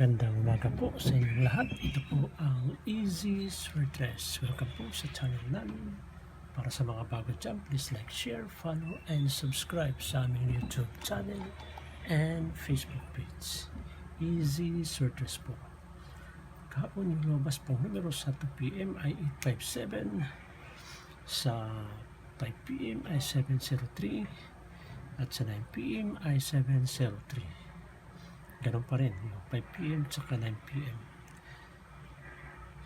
Magandang umaga po sa inyong lahat. Ito po ang Easy Swordress. Welcome po sa channel namin. Para sa mga bago dyan, please like, share, follow, and subscribe sa aming YouTube channel and Facebook page. Easy Swordress po. Kahapon yung lumabas pong numero sa 2 PM ay 857, sa 5 PM ay 703, at sa 9 PM ay 703. Ganun pa rin, yung 5 PM tsaka 9 PM.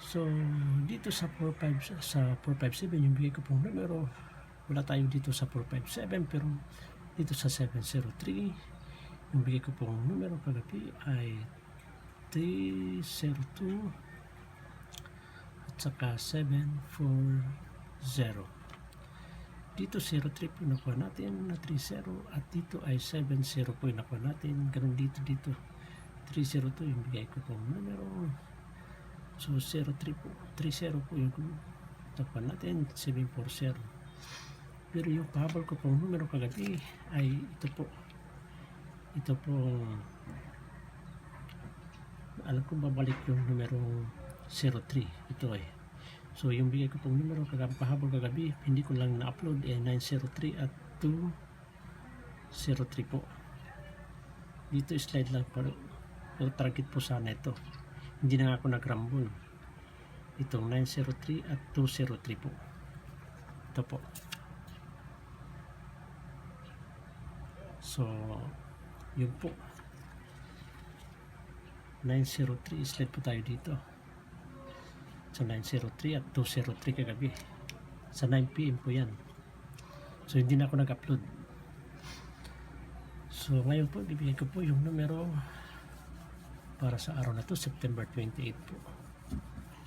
So, dito sa 457, yung bigay ko pong numero, wala tayo dito sa 457, pero dito sa 703, yung bigay ko pong numero kagabi ay 302 at saka 740. Dito 03 po nakuha natin na 30, at dito ay 70 po yung nakuha natin. Ganun dito 302 yung bigay ko pong numero. So 03 po, 30 po yung nakuha natin, 740. Pero yung pahabol ko pong numero kagabi ay ito po. Ito po, alam ko babalik yung numero 03. Ito ay. So yung bigay ko pong numero pahabol kagabi, hindi ko lang na-upload, 903 at 203 po. Dito slide lang pero target po sana ito. Hindi na ako nagrambol. Itong 903 at 203 po. Ito po. So yun po. 903 slide po tayo dito. Sa 903 at 203 kagabi. Sa 9 PM po yan. So hindi na ako nag-upload. So ngayon po, bibigyan ko po yung numero para sa araw na to, September 28 po.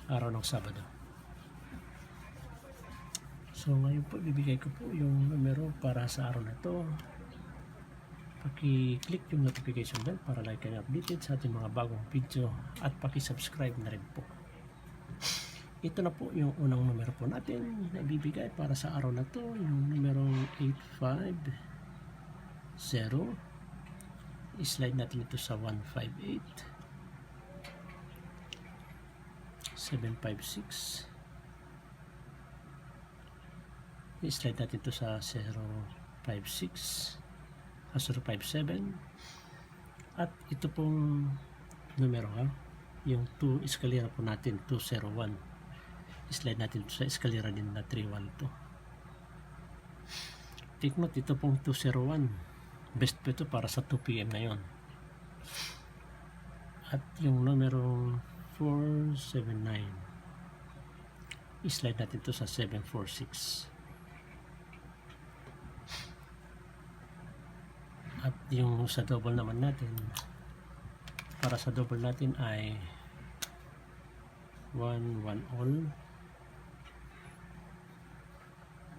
Araw ng Sabado. So ngayon po, bibigay ko po yung numero para sa araw na to. Paki-click yung notification bell para like and updated sa ating mga bagong video, at paki-subscribe na rin po. Ito na po yung unang numero po natin na ibibigay para sa araw na to, yung numero 850. I-slide natin ito sa 158, 756. I-slide natin ito sa 056, 057. At ito pong numero, yung 2 eskalera po natin, 201. Slide natin sa eskalera din na 312. Take note, ito pong 201. Best po ito para sa 2 PM ngayon. At yung numero 479. I-slide natin ito sa 746. At yung sa double naman natin, para sa double natin ay 11 all.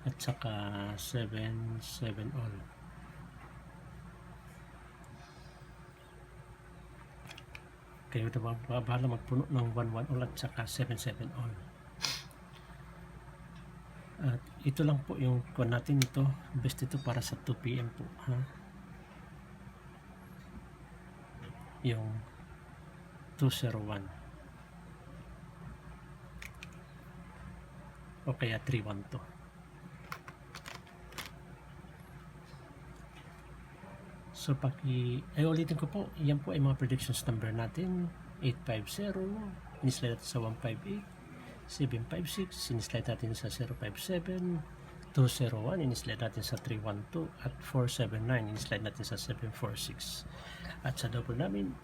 At saka 7 all. Kayo na bahala magpuno ng 11 all at saka 7 all. At ito lang po yung kuha natin ito. Best ito para sa 2 PM po. Yung 201. O kaya 312. So ulitin ko po, yan po ay mga predictions number natin. 850, in-slide natin sa 158, 756, in-slide natin sa 057, 201, in-slide natin sa 312, at 479, in-slide natin sa 746. At sa double naman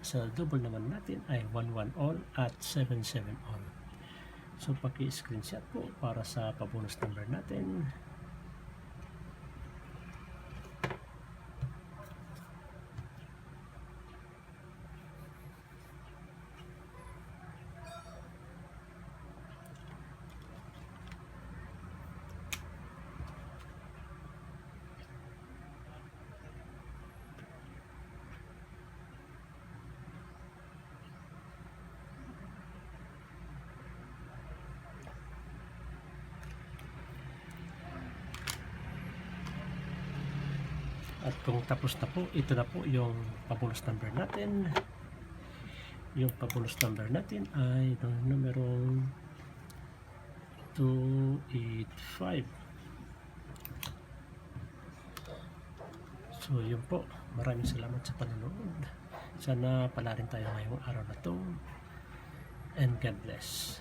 natin ay 11 all at 77 all. So paki-screenshot po para sa pabonus number natin. At kung tapos na po, ito na po yung pabonus number natin. Yung pabonus number natin ay numerong 285. So yun po, maraming salamat sa panonood. Sana pala rin tayo ngayong araw na to, and God bless.